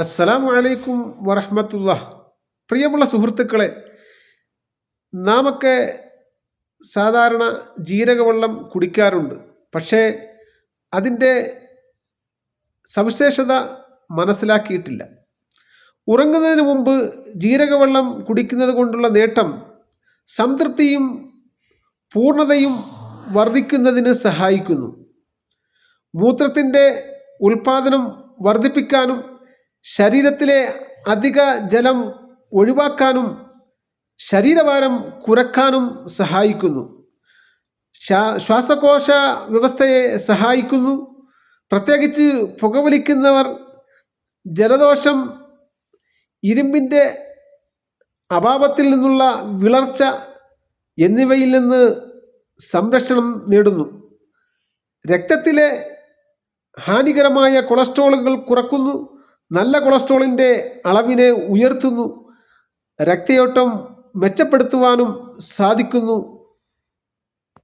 അസ്സലാമു അലൈക്കും വറഹ്മത്തുള്ളാഹ്. പ്രിയമുള്ള സുഹൃത്തുക്കളെ, നാമൊക്കെ സാധാരണ ജീരകവെള്ളം കുടിക്കാറുണ്ട്. പക്ഷേ അതിൻ്റെ സവിശേഷത മനസ്സിലാക്കിയിട്ടില്ല. ഉറങ്ങുന്നതിന് മുമ്പ് ജീരകവെള്ളം കുടിക്കുന്നത് കൊണ്ടുള്ള നേട്ടം സംതൃപ്തിയും പൂർണ്ണതയും വർദ്ധിക്കുന്നതിന് സഹായിക്കുന്നു. മൂത്രത്തിൻ്റെ ഉൽപാദനം വർദ്ധിപ്പിക്കാനും ശരീരത്തിലെ അധിക ജലം ഒഴിവാക്കാനും ശരീരഭാരം കുറയ്ക്കാനും സഹായിക്കുന്നു. ശ്വാസകോശ വ്യവസ്ഥയെ സഹായിക്കുന്നു. പ്രത്യേകിച്ച് പുകവലിക്കുന്നവർ ജലദോഷം, ഇരുമ്പിൻ്റെ അഭാവത്തിൽ നിന്നുള്ള വിളർച്ച എന്നിവയിൽ നിന്ന് സംരക്ഷണം നേടുന്നു. രക്തത്തിലെ ഹാനികരമായ കൊളസ്ട്രോളുകൾ കുറക്കുന്നു. നല്ല കൊളസ്ട്രോളിൻ്റെ അളവിനെ ഉയർത്തുന്നു. രക്തയോട്ടം മെച്ചപ്പെടുത്തുവാനും സാധിക്കുന്നു.